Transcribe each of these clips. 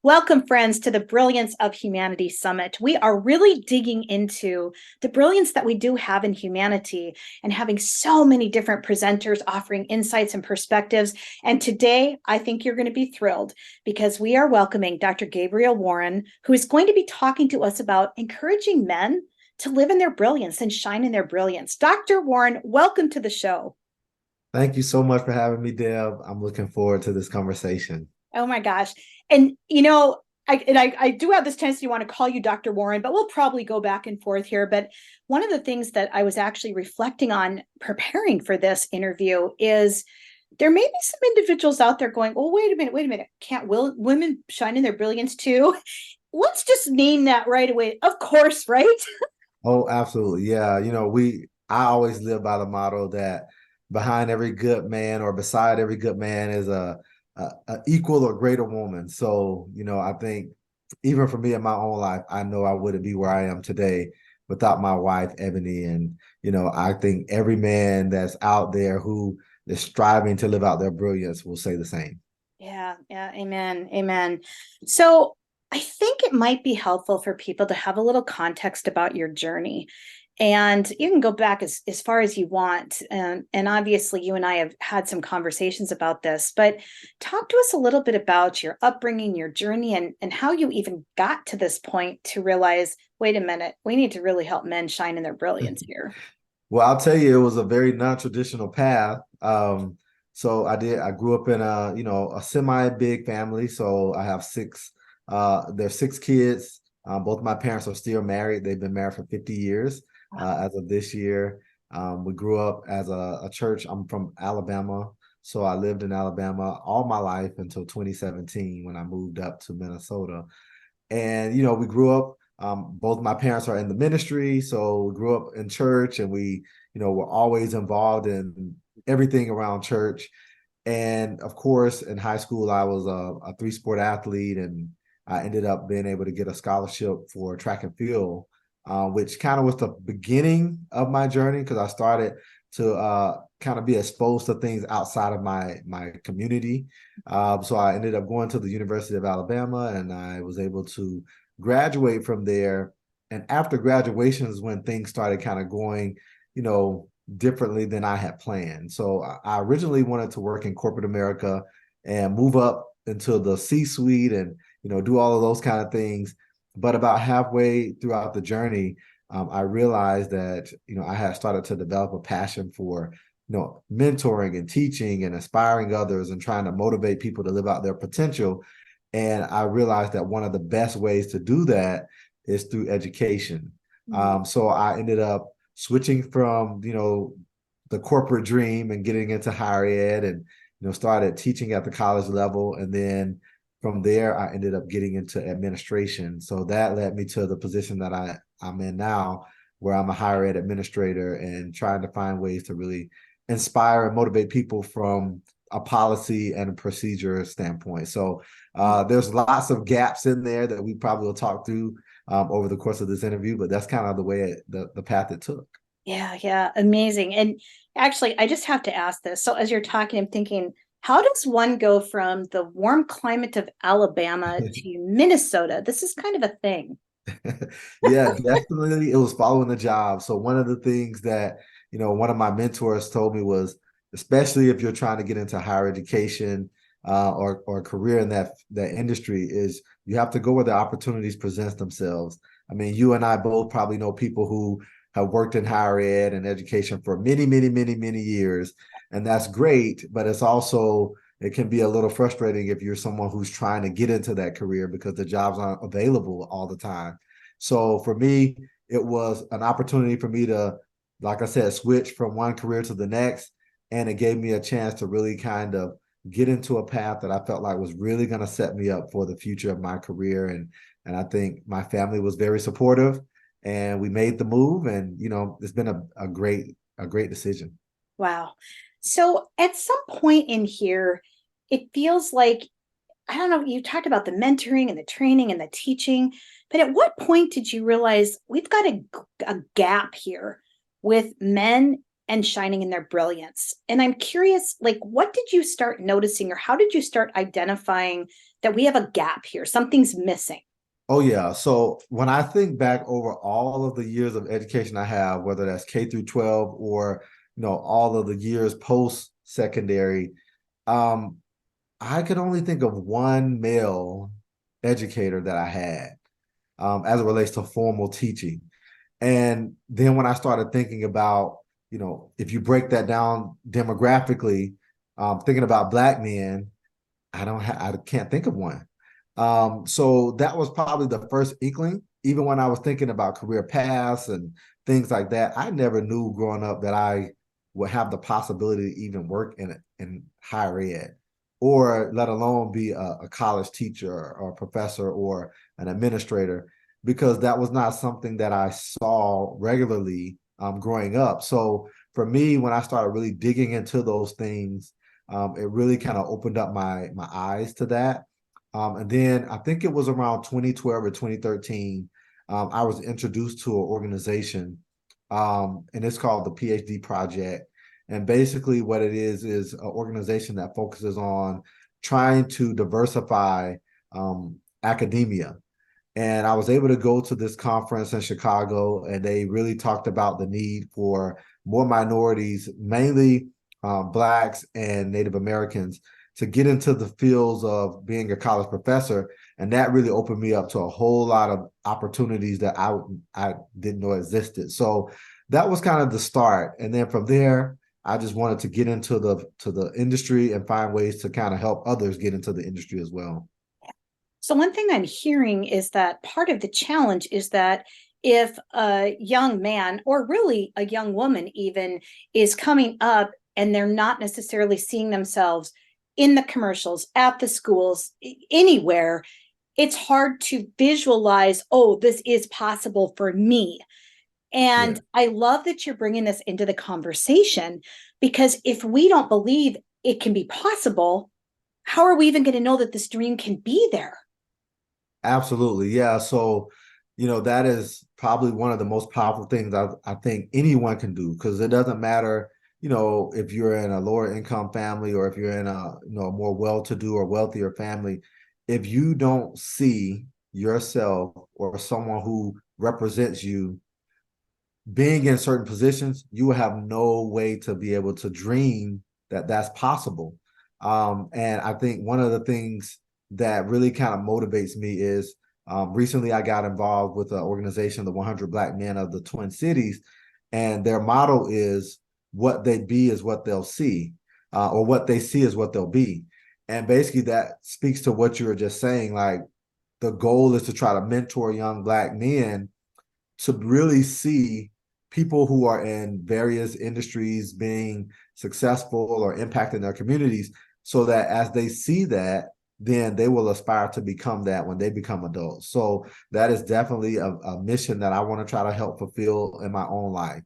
Welcome, friends, to the Brilliance of Humanity Summit. We are really digging into the brilliance that we do have in humanity and having so many different presenters offering insights and perspectives. And today, I think you're going to be thrilled because we are welcoming Dr. Gabriel Warren, who is going to be talking to us about encouraging men to live in their brilliance and shine in their brilliance. Dr. Warren, welcome to the show. Thank you so much for having me, Deb. I'm looking forward to this conversation. Oh my gosh. And I do have this tendency to want to call you Dr. Warren, but we'll probably go back and forth here. But one of the things that I was actually reflecting on preparing for this interview is there may be some individuals out there going, oh, wait a minute. Can't women shine in their brilliance too? Let's just name that right away. Of course, right? Oh, absolutely. Yeah. I always live by the motto that behind every good man or beside every good man is a equal or greater woman. So, I think even for me in my own life, I know I wouldn't be where I am today without my wife, Ebony. And, I think every man that's out there who is striving to live out their brilliance will say the same. Yeah, amen. So I think it might be helpful for people to have a little context about your journey. And you can go back as far as you want. And obviously, you and I have had some conversations about this, but talk to us a little bit about your upbringing, your journey, and how you even got to this point to realize, wait a minute, we need to really help men shine in their brilliance here. Well, I'll tell you, it was a very non-traditional path. I grew up in a semi-big family. So I have there's six kids. Both my parents are still married. They've been married for 50 years as of this year. We grew up as a church. I'm from Alabama. So I lived in Alabama all my life until 2017 when I moved up to Minnesota. And, we grew up, both my parents are in the ministry. So we grew up in church and we, were always involved in everything around church. And of course, in high school, I was a three-sport athlete and I ended up being able to get a scholarship for track and field, which kind of was the beginning of my journey because I started to kind of be exposed to things outside of my community. So I ended up going to the University of Alabama and I was able to graduate from there. And after graduation is when things started kind of going, differently than I had planned. So I originally wanted to work in corporate America and move up into the C-suite and, do all of those kind of things. But about halfway throughout the journey, I realized that, I had started to develop a passion for, mentoring and teaching and inspiring others and trying to motivate people to live out their potential. And I realized that one of the best ways to do that is through education. So I ended up switching from, the corporate dream and getting into higher ed and, started teaching at the college level. And then from there, I ended up getting into administration. So that led me to the position that I'm in now, where I'm a higher ed administrator and trying to find ways to really inspire and motivate people from a policy and a procedure standpoint. So there's lots of gaps in there that we probably will talk through over the course of this interview, but that's kind of the way the path it took. Yeah, amazing. And actually, I just have to ask this. So as you're talking, I'm thinking, how does one go from the warm climate of Alabama to Minnesota? This is kind of a thing. Yeah, definitely. It was following the job. So one of the things that, one of my mentors told me was, especially if you're trying to get into higher education or a career in that industry, is you have to go where the opportunities present themselves. I mean, you and I both probably know people who have worked in higher ed and education for many, many, many, many years. And that's great, but it can be a little frustrating if you're someone who's trying to get into that career because the jobs aren't available all the time. So for me, it was an opportunity for me to, like I said, switch from one career to the next. And it gave me a chance to really kind of get into a path that I felt like was really going to set me up for the future of my career. And I think my family was very supportive and we made the move and, it's been a great decision. Wow. So at some point in here, it feels like, I don't know, you talked about the mentoring and the training and the teaching, but at what point did you realize we've got a gap here with men and shining in their brilliance? And I'm curious, like, what did you start noticing or how did you start identifying that we have a gap here, something's missing? Oh yeah. So when I think back over all of the years of education I have, whether that's K through 12 or all of the years post secondary, um, I could only think of one male educator that I had as it relates to formal teaching. And then when I started thinking about, if you break that down demographically, thinking about Black men, I can't think of one. So that was probably the first inkling. Even when I was thinking about career paths and things like that, I never knew growing up that I would have the possibility to even work in higher ed, or let alone be a college teacher or a professor or an administrator, because that was not something that I saw regularly growing up. So for me, when I started really digging into those things, it really kind of opened up my eyes to that. And then I think it was around 2012 or 2013, I was introduced to an organization, and it's called the PhD Project. And basically, what it is an organization that focuses on trying to diversify academia. And I was able to go to this conference in Chicago, and they really talked about the need for more minorities, mainly Blacks and Native Americans, to get into the fields of being a college professor. And that really opened me up to a whole lot of opportunities that I didn't know existed. So that was kind of the start. And then from there, I just wanted to get into the industry and find ways to kind of help others get into the industry as well. So one thing I'm hearing is that part of the challenge is that if a young man, or really a young woman even, is coming up and they're not necessarily seeing themselves in the commercials, at the schools, anywhere, it's hard to visualize, oh, this is possible for me. Yeah. And I love that you're bringing this into the conversation, because if we don't believe it can be possible, how are we even going to know that this dream can be there? Absolutely. Yeah. So, that is probably one of the most powerful things I think anyone can do, because it doesn't matter, if you're in a lower income family or if you're in a more well-to-do or wealthier family. If you don't see yourself or someone who represents you being in certain positions, you will have no way to be able to dream that that's possible. And I think one of the things that really kind of motivates me is, recently I got involved with an organization, the 100 Black Men of the Twin Cities, and their motto is what they be is what they'll see, or what they see is what they'll be. And basically that speaks to what you were just saying. Like, the goal is to try to mentor young Black men to really see people who are in various industries being successful or impacting their communities, so that as they see that, then they will aspire to become that when they become adults. So that is definitely a mission that I want to try to help fulfill in my own life.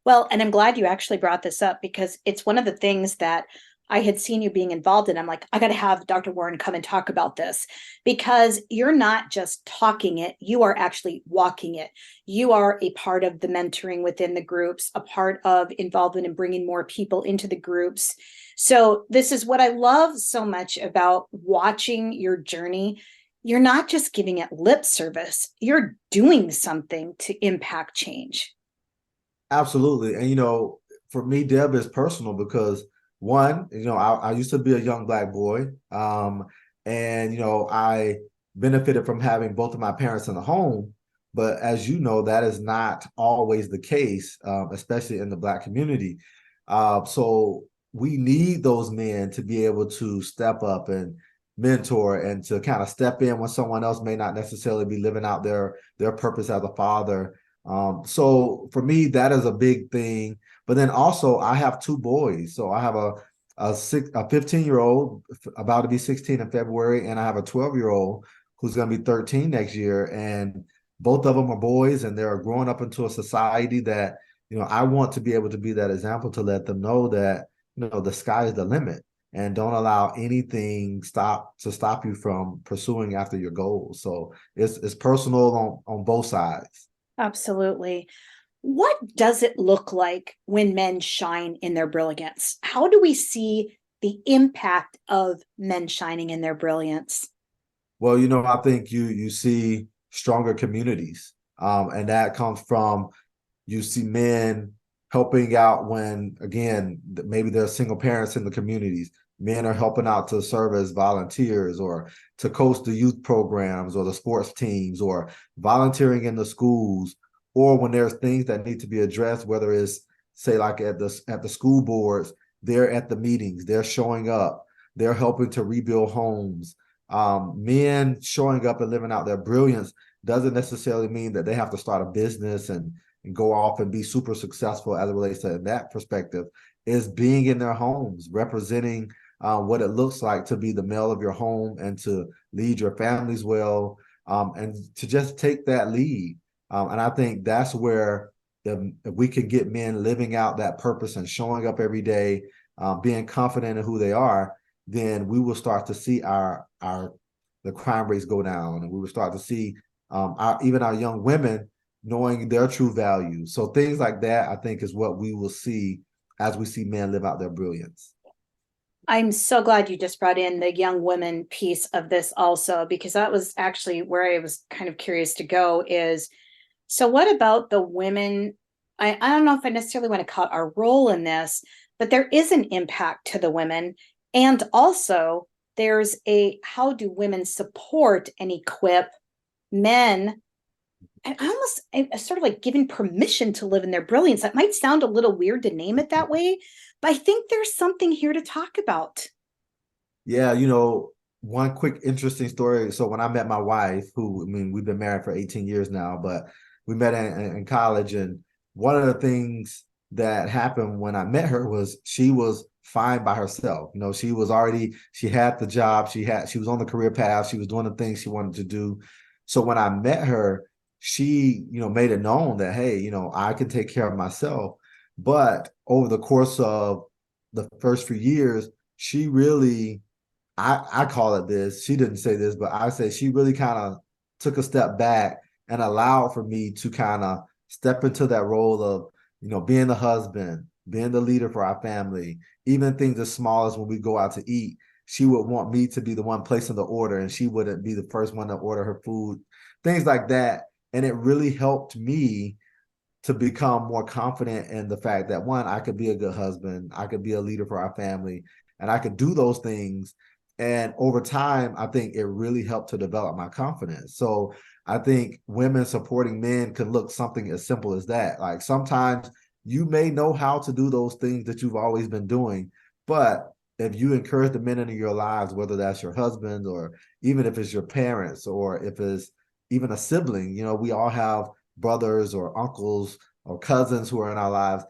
Well, and I'm glad you actually brought this up, because it's one of the things that I had seen you being involved in. I'm like, I got to have Dr. Warren come and talk about this, because you're not just talking it, you are actually walking it. You are a part of the mentoring within the groups, a part of involvement in bringing more people into the groups. So, this is what I love so much about watching your journey. You're not just giving it lip service, you're doing something to impact change. Absolutely. And, for me, Deb, is personal because, one, I used to be a young Black boy. And, I benefited from having both of my parents in the home. But as you know, that is not always the case, especially in the Black community. So we need those men to be able to step up and mentor and to kind of step in when someone else may not necessarily be living out their purpose as a father. So for me, that is a big thing. But then also, I have two boys. So I have a 15-year-old about to be 16 in February, and I have a 12-year-old who's going to be 13 next year. And both of them are boys, and they're growing up into a society that, I want to be able to be that example to let them know that, the sky is the limit, and don't allow anything stop you from pursuing after your goals. So it's personal on both sides. Absolutely. What does it look like when men shine in their brilliance? How do we see the impact of men shining in their brilliance? Well, I think you see stronger communities, and that comes from you see men helping out when, again, maybe there are single parents in the communities. Men are helping out to serve as volunteers or to coach the youth programs or the sports teams or volunteering in the schools, or when there's things that need to be addressed, whether it's, say, like at the school boards, they're at the meetings, they're showing up, they're helping to rebuild homes. Men showing up and living out their brilliance doesn't necessarily mean that they have to start a business and go off and be super successful as it relates to that perspective. Is being in their homes, representing what it looks like to be the male of your home and to lead your families well, and to just take that lead. And I think that's where if we can get men living out that purpose and showing up every day, being confident in who they are, then we will start to see the crime rates go down, and we will start to see even our young women knowing their true value. So things like that, I think, is what we will see as we see men live out their brilliance. I'm so glad you just brought in the young women piece of this also, because that was actually where I was kind of curious to go is, so what about the women? I don't know if I necessarily want to call it our role in this, but there is an impact to the women. And also there's how do women support and equip men? And I sort of like giving permission to live in their brilliance. That might sound a little weird to name it that way, but I think there's something here to talk about. Yeah, one quick interesting story. So when I met my wife, who, I mean, we've been married for 18 years now, but we met in college. And one of the things that happened when I met her was she was fine by herself. She had the job, she was on the career path, she was doing the things she wanted to do. So when I met her, she, made it known that, hey, I can take care of myself. But over the course of the first few years, she really, I call it this. She didn't say this, but I say she really kind of took a step back and allowed for me to kind of step into that role of, being the husband, being the leader for our family, even things as small as when we go out to eat. She would want me to be the one placing the order, and she wouldn't be the first one to order her food, things like that. And it really helped me to become more confident in the fact that, one, I could be a good husband, I could be a leader for our family, and I could do those things. And over time, I think it really helped to develop my confidence. So I think women supporting men can look something as simple as that. Like sometimes you may know how to do those things that you've always been doing, but if you encourage the men in your lives, whether that's your husband or even if it's your parents or if it's even a sibling, we all have brothers or uncles or cousins who are in our lives.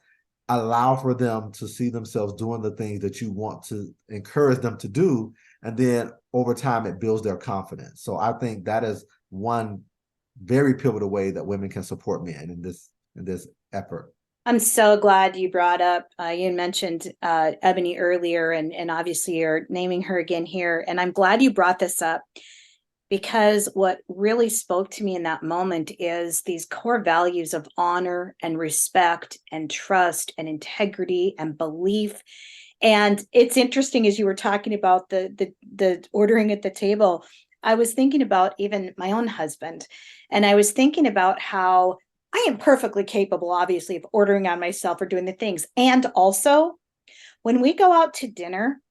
Allow for them to see themselves doing the things that you want to encourage them to do. And then over time, it builds their confidence. So I think that is one very pivotal way that women can support men in this effort. I'm so glad you brought up, you mentioned Ebony earlier, and obviously you're naming her again here. And I'm glad you brought this up, because what really spoke to me in that moment is these core values of honor and respect and trust and integrity and belief. And it's interesting, as you were talking about the ordering at the table, I was thinking about even my own husband, and I was thinking about how I am perfectly capable, obviously, of ordering on myself or doing the things. And also, when we go out to dinner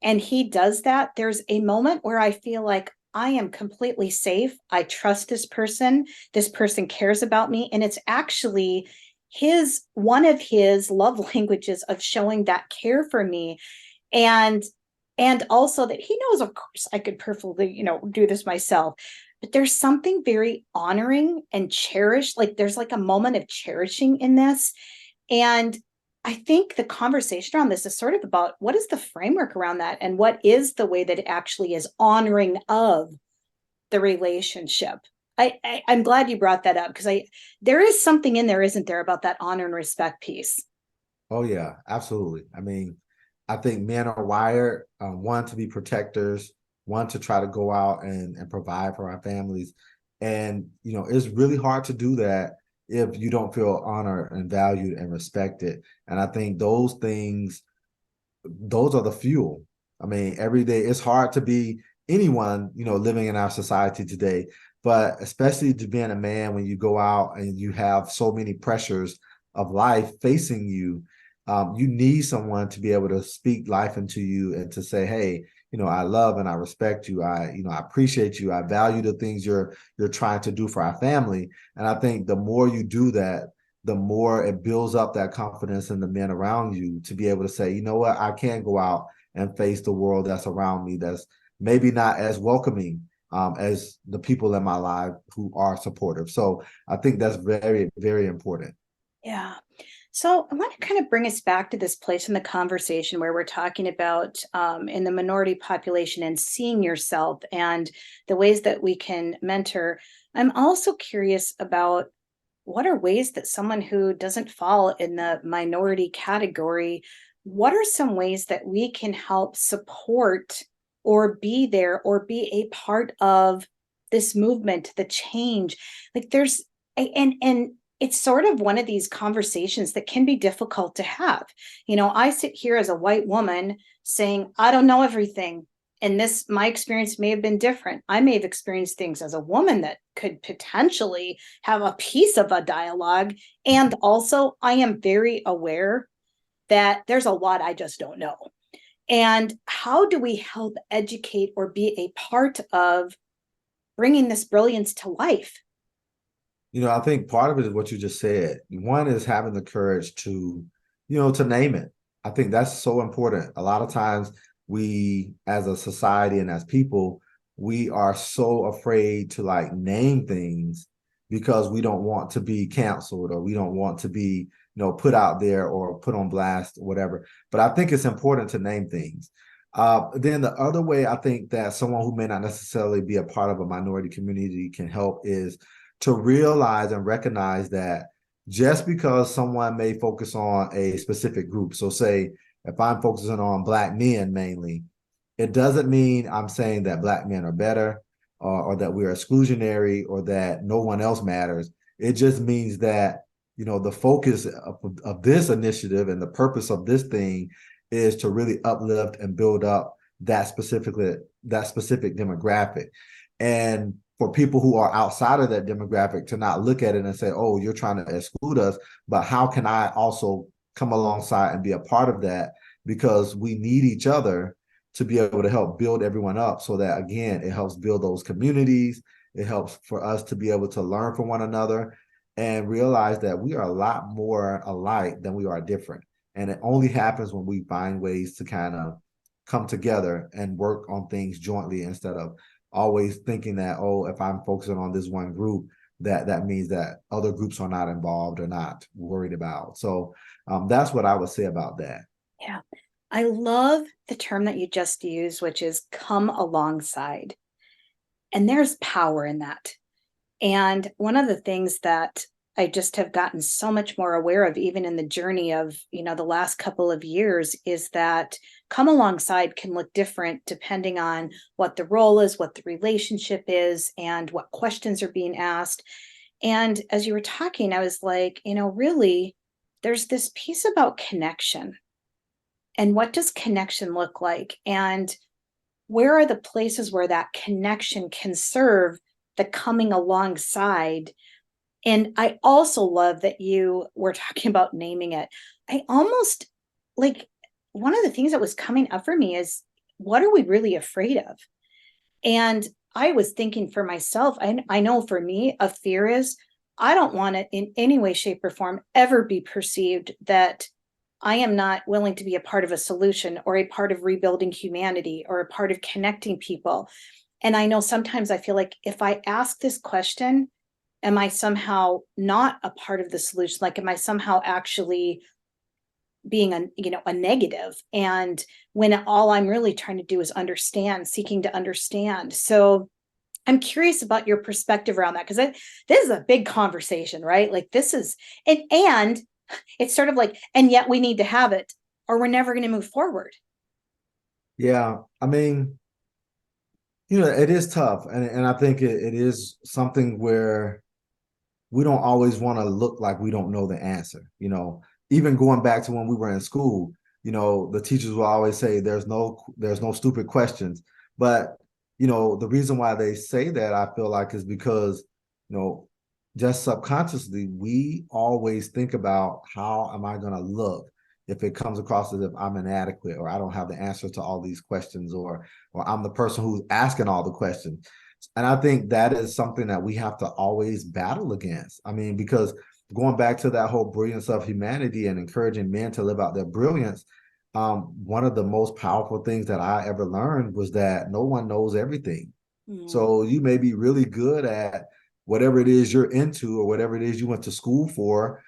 and he does that, there's a moment where I feel like I am completely safe. I trust this person. This person cares about me. And it's actually one of his love languages of showing that care for me. And also that he knows, of course, I could perfectly, do this myself. But there's something very honoring and cherished. Like there's like a moment of cherishing in this. And I think the conversation around this is sort of about what is the framework around that, and what is the way that it actually is honoring of the relationship. I'm glad you brought that up, because there is something in there, isn't there, about that honor and respect piece. Oh yeah, absolutely. I mean, I think men are wired, one, to be protectors, one, to try to go out and provide for our families. And, it's really hard to do that if you don't feel honored and valued and respected. And I think those things those are the fuel. I mean, every day it's hard to be anyone, living in our society today, but especially to being a man when you go out and you have so many pressures of life facing you, you need someone to be able to speak life into you and to say, hey, I love and I respect you. I appreciate you. I value the things you're trying to do for our family. And I think the more you do that, the more it builds up that confidence in the men around you to be able to say, you know what, I can go out and face the world that's around me that's maybe not as welcoming as the people in my life who are supportive. So I think that's very, very important. Yeah. So I want to kind of bring us back to this place in the conversation where we're talking about in the minority population and seeing yourself and the ways that we can mentor. I'm also curious about what are ways that someone who doesn't fall in the minority category, what are some ways that we can help support or be there or be a part of this movement, the change? Like and it's sort of one of these conversations that can be difficult to have. I sit here as a white woman saying, I don't know everything. And my experience may have been different. I may have experienced things as a woman that could potentially have a piece of a dialogue. And also, I am very aware that there's a lot I just don't know. And how do we help educate or be a part of bringing this brilliance to life? I think part of it is what you just said. One is having the courage to name it. I think that's so important. A lot of times we, as a society and as people, we are so afraid to like name things because we don't want to be canceled or we don't want to be, put out there or put on blast or whatever. But I think it's important to name things. Then the other way I think that someone who may not necessarily be a part of a minority community can help is to realize and recognize that just because someone may focus on a specific group, so say if I'm focusing on Black men mainly, it doesn't mean I'm saying that Black men are better or that we're exclusionary or that no one else matters. It just means that, the focus of this initiative and the purpose of this thing is to really uplift and build up that specific demographic. And for people who are outside of that demographic to not look at it and say, oh, you're trying to exclude us, but how can I also come alongside and be a part of that? Because we need each other to be able to help build everyone up so that, again, it helps build those communities. It helps for us to be able to learn from one another and realize that we are a lot more alike than we are different. And it only happens when we find ways to kind of come together and work on things jointly instead of always thinking that, oh, if I'm focusing on this one group, that means that other groups are not involved or not worried about. So that's what I would say about that. Yeah. I love the term that you just used, which is come alongside. And there's power in that. And one of the things that I just have gotten so much more aware of, even in the journey of, the last couple of years, is that come alongside can look different depending on what the role is, what the relationship is, and what questions are being asked. And as you were talking, I was like, really, there's this piece about connection. And what does connection look like? And where are the places where that connection can serve the coming alongside? And I also love that you were talking about naming it. I almost like one of the things that was coming up for me is what are we really afraid of? And I was thinking for myself, I know for me, a fear is I don't want to in any way, shape, or form ever be perceived that I am not willing to be a part of a solution or a part of rebuilding humanity or a part of connecting people. And I know sometimes I feel like if I ask this question, am I somehow not a part of the solution? Like, am I somehow actually being a negative? And when all I'm really trying to do is understand, seeking to understand. So I'm curious about your perspective around that, because this is a big conversation, right? Like this is, and it's sort of like, and yet we need to have it or we're never going to move forward. Yeah, I mean, it is tough. And I think it is something where we don't always want to look like we don't know the answer. Even going back to when we were in school, the teachers will always say there's no stupid questions. But, the reason why they say that, I feel like, is because, you know, just subconsciously, we always think about how am I going to look if it comes across as if I'm inadequate, or I don't have the answer to all these questions, or I'm the person who's asking all the questions. And I think that is something that we have to always battle against. I mean, because going back to that whole brilliance of humanity and encouraging men to live out their brilliance, one of the most powerful things that I ever learned was that no one knows everything. Mm. So you may be really good at whatever it is you're into, or whatever it is you went to school for,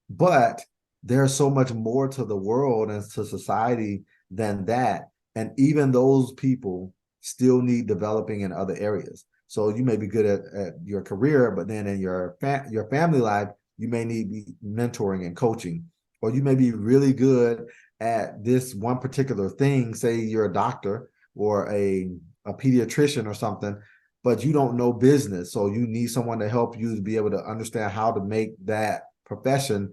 but there's so much more to the world and to society than that. And even those people still need developing in other areas. So you may be good at your career, but then in your family life, you may need mentoring and coaching, or you may be really good at this one particular thing. Say you're a doctor or a pediatrician or something, but you don't know business. So you need someone to help you to be able to understand how to make that profession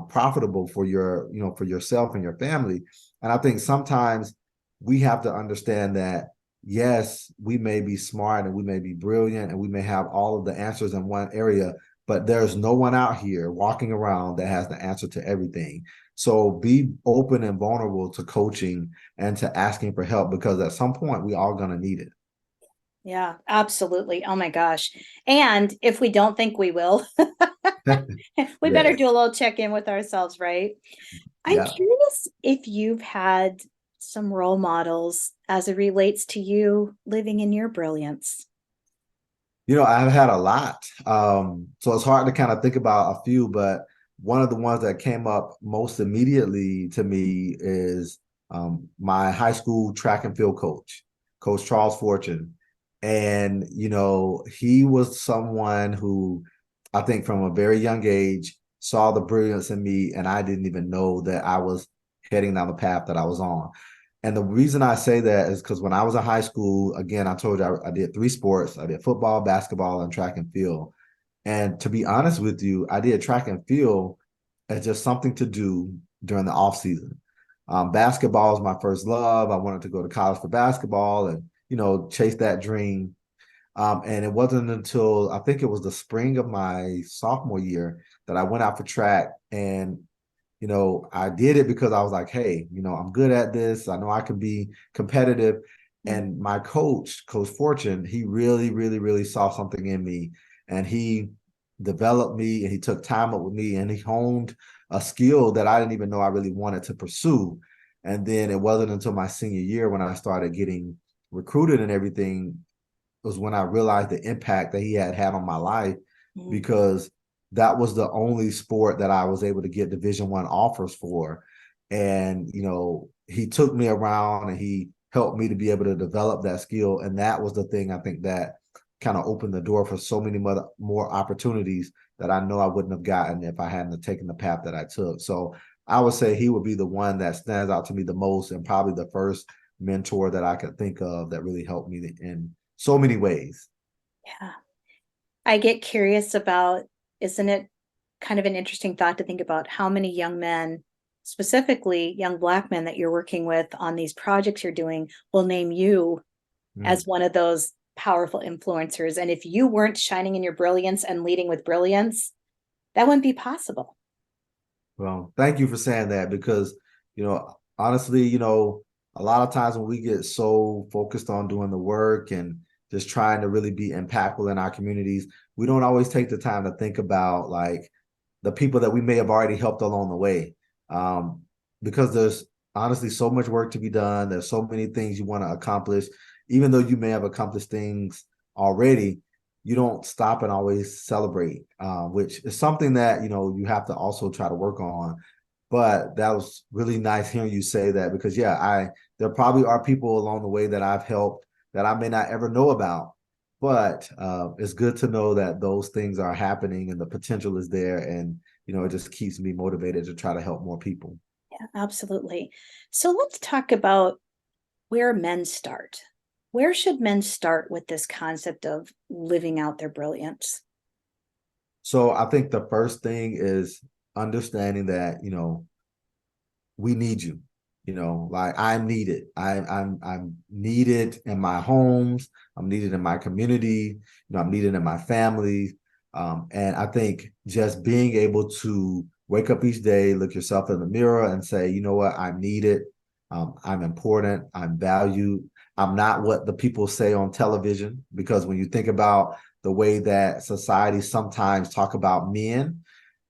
profitable for for yourself and your family. And I think sometimes we have to understand that, yes, we may be smart and we may be brilliant and we may have all of the answers in one area, but there's no one out here walking around that has the answer to everything. So be open and vulnerable to coaching and to asking for help, because at some point we all gonna need it. Yeah, absolutely. Oh my gosh. And if we don't think we will, we better Yes. do a little check in with ourselves, right? I'm Yeah. curious if you've had some role models as it relates to you living in your brilliance. I've had a lot. So it's hard to kind of think about a few, but one of the ones that came up most immediately to me is my high school track and field coach, Coach Charles Fortune. And, he was someone who I think from a very young age saw the brilliance in me, and I didn't even know that I was heading down the path that I was on. And the reason I say that is because when I was in high school, again, I told you I did three sports. I did football, basketball, and track and field. And to be honest with you, I did track and field as just something to do during the off season. Basketball was my first love. I wanted to go to college for basketball and, chase that dream. And it wasn't until I think it was the spring of my sophomore year that I went out for track. And I did it because I was like, hey, I'm good at this. I know I can be competitive. Mm. And my coach, Coach Fortune, he really, really, really saw something in me. And he developed me, and he took time up with me, and he honed a skill that I didn't even know I really wanted to pursue. And then it wasn't until my senior year when I started getting recruited and everything was when I realized the impact that he had on my life, Mm. because that was the only sport that I was able to get Division I offers for. And, he took me around and he helped me to be able to develop that skill. And that was the thing I think that kind of opened the door for so many more opportunities that I know I wouldn't have gotten if I hadn't taken the path that I took. So I would say he would be the one that stands out to me the most, and probably the first mentor that I could think of that really helped me in so many ways. Yeah. I get curious about, isn't it kind of an interesting thought to think about how many young men, specifically young Black men that you're working with on these projects you're doing, will name you Mm. as one of those powerful influencers. And if you weren't shining in your brilliance and leading with brilliance, that wouldn't be possible. Well, thank you for saying that, because, honestly, a lot of times when we get so focused on doing the work and just trying to really be impactful in our communities, we don't always take the time to think about like the people that we may have already helped along the way. Um, because there's honestly so much work to be done. There's so many things you want to accomplish. Even though you may have accomplished things already, you don't stop and always celebrate, which is something that, you have to also try to work on. But that was really nice hearing you say that, because yeah, there probably are people along the way that I've helped that I may not ever know about. But it's good to know that those things are happening and the potential is there. And, it just keeps me motivated to try to help more people. Yeah, absolutely. So let's talk about where men start. Where should men start with this concept of living out their brilliance? So I think the first thing is understanding that, we need you. Like I'm needed. I'm needed in my homes. I'm needed in my community. I'm needed in my family. And I think just being able to wake up each day, look yourself in the mirror, and say, you know what, I'm needed. I'm important. I'm valued. I'm not what the people say on television, because when you think about the way that society sometimes talk about men,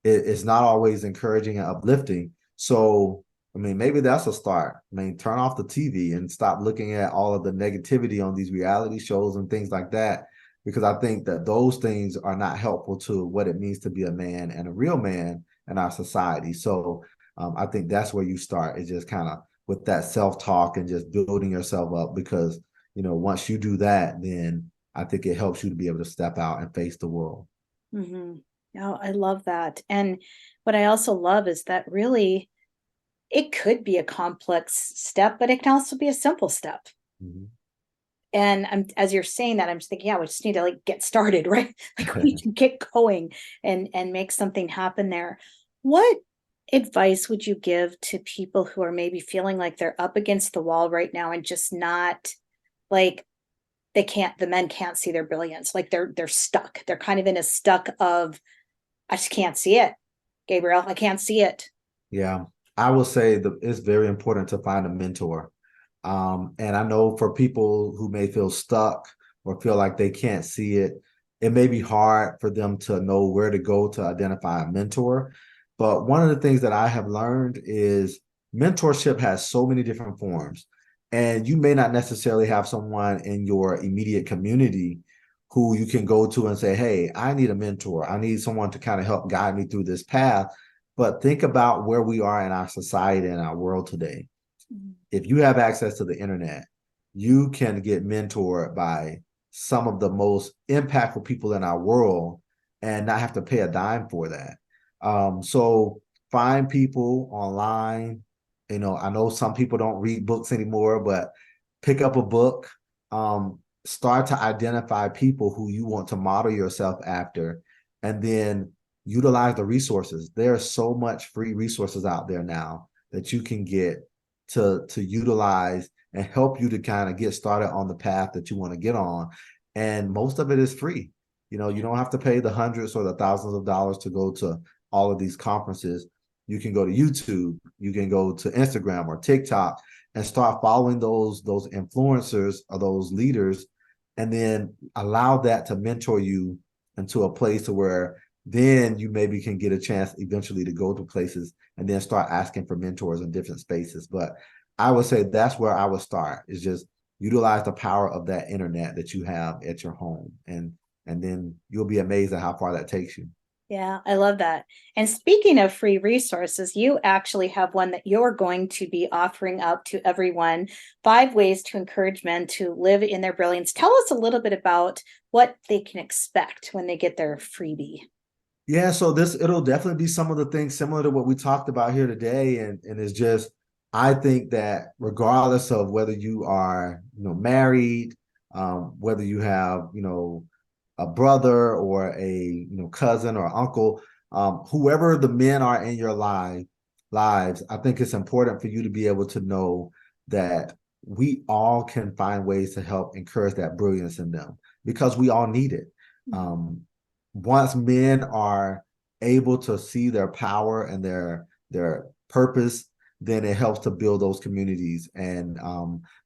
it's not always encouraging and uplifting. So, I mean, maybe that's a start. I mean, turn off the TV and stop looking at all of the negativity on these reality shows and things like that, because I think that those things are not helpful to what it means to be a man and a real man in our society. So, I think that's where you start, is just kind of with that self-talk and just building yourself up, because, once you do that, then I think it helps you to be able to step out and face the world. Hmm. Oh, I love that. And what I also love is that really it could be a complex step, but it can also be a simple step. Mhm. And as you're saying that, I'm just thinking, yeah, we just need to like get started, right? Like we need to get going and make something happen there. What advice would you give to people who are maybe feeling like they're up against the wall right now and just not like the men can't see their brilliance, like they're stuck. They're kind of in a stuck of I just can't see it, Gabriel. I can't see it. Yeah, I will say that it's very important to find a mentor. And I know for people who may feel stuck or feel like they can't see it, it may be hard for them to know where to go to identify a mentor. But one of the things that I have learned is mentorship has so many different forms. And you may not necessarily have someone in your immediate community who you can go to and say, hey, I need a mentor. I need someone to kind of help guide me through this path. But think about where we are in our society and our world today. Mhm. If you have access to the internet, you can get mentored by some of the most impactful people in our world and not have to pay a dime for that. So find people online. I know some people don't read books anymore, but pick up a book. Start to identify people who you want to model yourself after, and then utilize the resources. There's so much free resources out there now that you can get to utilize and help you to kind of get started on the path that you want to get on. And most of it is free. You don't have to pay the hundreds or the thousands of dollars to go to all of these conferences. You can go to YouTube, you can go to Instagram or TikTok and start following those influencers or those leaders, and then allow that to mentor you into a place to where then you maybe can get a chance eventually to go to places and then start asking for mentors in different spaces. But I would say that's where I would start, is just utilize the power of that internet that you have at your home. And then you'll be amazed at how far that takes you. Yeah, I love that. And speaking of free resources, you actually have one that you're going to be offering up to everyone, 5 ways to encourage men to live in their brilliance. Tell us a little bit about what they can expect when they get their freebie. Yeah, so it'll definitely be some of the things similar to what we talked about here today. And it's just, I think that regardless of whether you are, married, whether you have, a brother or a, cousin or uncle, whoever the men are in your lives, I think it's important for you to be able to know that we all can find ways to help encourage that brilliance in them, because we all need it. Um, Once men are able to see their power and their purpose, then it helps to build those communities. And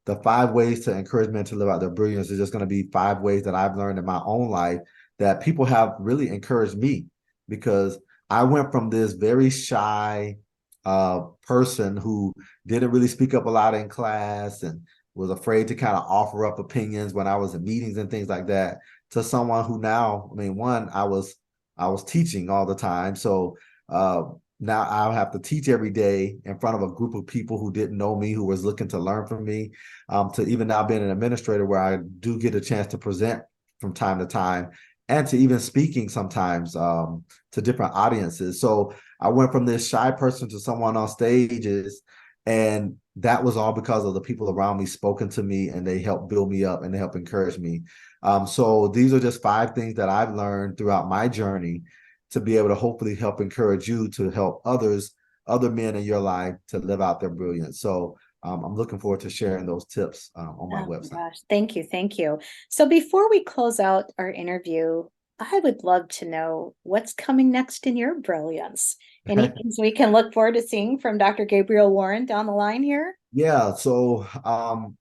the 5 ways to encourage men to live out their brilliance is just going to be 5 ways that I've learned in my own life that people have really encouraged me, because I went from this very shy person who didn't really speak up a lot in class and was afraid to kind of offer up opinions when I was in meetings and things like that, to someone who now, I mean, one, I was teaching all the time. So now I'll have to teach every day in front of a group of people who didn't know me, who was looking to learn from me, to even now being an administrator where I do get a chance to present from time to time, and to even speaking sometimes to different audiences. So I went from this shy person to someone on stages, and that was all because of the people around me spoken to me, and they helped build me up and they helped encourage me. So these are just 5 things that I've learned throughout my journey to be able to hopefully help encourage you to help others other men in your life to live out their brilliance. So I'm looking forward to sharing those tips on my Oh my website. gosh. Thank you. Thank you. So before we close out our interview, I would love to know what's coming next in your brilliance. Any things we can look forward to seeing from Dr. Gabriel Warren down the line here? Yeah, so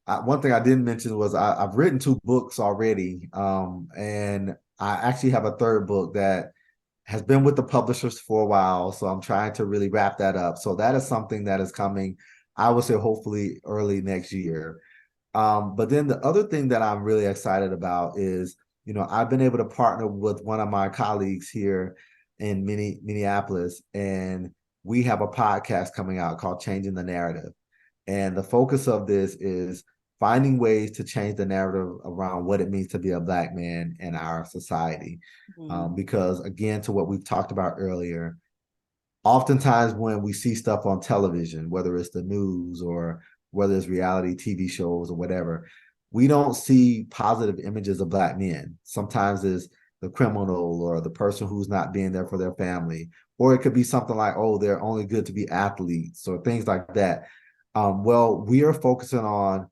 one thing I didn't mention was I've written two books already, and I actually have a third book that has been with the publishers for a while. So I'm trying to really wrap that up. So that is something that is coming, I would say, hopefully early next year. But then the other thing that I'm really excited about is, I've been able to partner with one of my colleagues here in Minneapolis, and we have a podcast coming out called Changing the Narrative. And the focus of this is finding ways to change the narrative around what it means to be a Black man in our society. Because again, to what we've talked about earlier, oftentimes when we see stuff on television, whether it's the news or whether it's reality TV shows or whatever, we don't see positive images of Black men. Sometimes it's the criminal or the person who's not being there for their family, or it could be something like, oh, they're only good to be athletes or things like that. Well, we are focusing on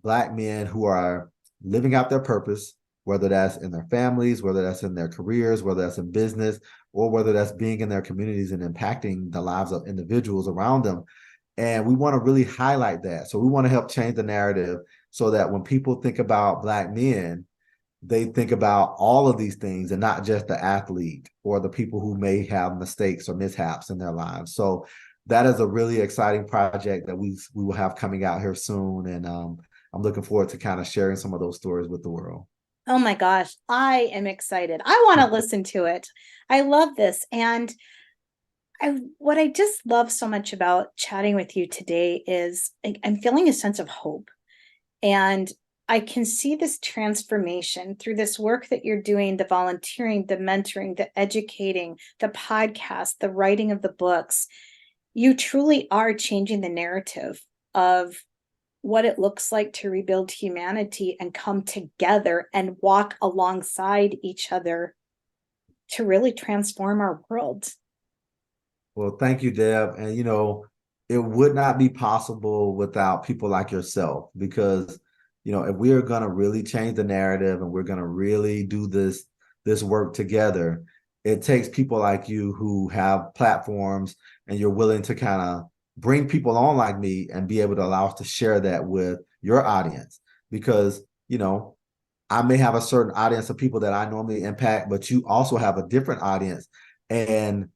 Black men who are living out their purpose, whether that's in their families, whether that's in their careers, whether that's in business, or whether that's being in their communities and impacting the lives of individuals around them. And we want to really highlight that. So we want to help change the narrative so that when people think about Black men, they think about all of these things and not just the athlete or the people who may have mistakes or mishaps in their lives. So that is a really exciting project that we will have coming out here soon. And I'm looking forward to kind of sharing some of those stories with the world. Oh my gosh, I am excited. I want to listen to it. I love this. And what I just love so much about chatting with you today is I'm feeling a sense of hope. And I can see this transformation through this work that you're doing, the volunteering, the mentoring, the educating, the podcast, the writing of the books. You truly are changing the narrative of what it looks like to rebuild humanity and come together and walk alongside each other to really transform our world. Well, thank you, Deb. And it would not be possible without people like yourself because, if we are going to really change the narrative and we're going to really do this work together, it takes people like you who have platforms and you're willing to kind of bring people on like me and be able to allow us to share that with your audience because, I may have a certain audience of people that I normally impact, but you also have a different audience. And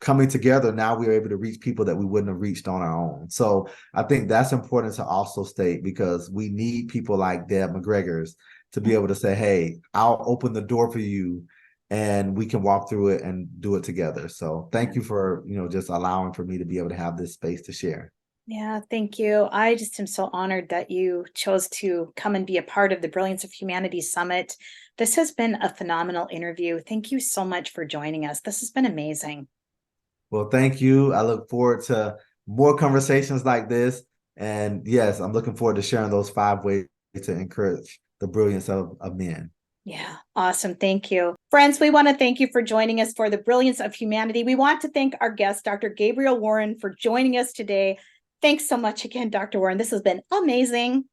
coming together, now we're able to reach people that we wouldn't have reached on our own. So I think that's important to also state because we need people like Deb McGregor's to be able to say, hey, I'll open the door for you and we can walk through it and do it together. So thank you for, just allowing for me to be able to have this space to share. Yeah, thank you. I just am so honored that you chose to come and be a part of the Brilliance of Humanity Summit. This has been a phenomenal interview. Thank you so much for joining us. This has been amazing. Well, thank you. I look forward to more conversations like this. And yes, I'm looking forward to sharing those 5 ways to encourage the brilliance of men. Yeah, awesome. Thank you. Friends, we want to thank you for joining us for the Brilliance of Humanity. We want to thank our guest, Dr. Gabriel Warren, for joining us today. Thanks so much again, Dr. Warren. This has been amazing.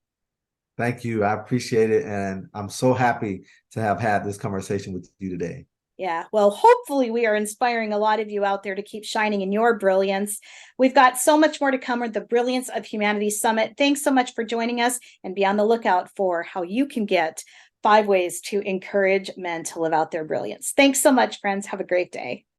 Thank you. I appreciate it. And I'm so happy to have had this conversation with you today. Yeah, well, hopefully we are inspiring a lot of you out there to keep shining in your brilliance. We've got so much more to come with the Brilliance of Humanity Summit. Thanks so much for joining us and be on the lookout for how you can get 5 ways to encourage men to live out their brilliance. Thanks so much, friends. Have a great day.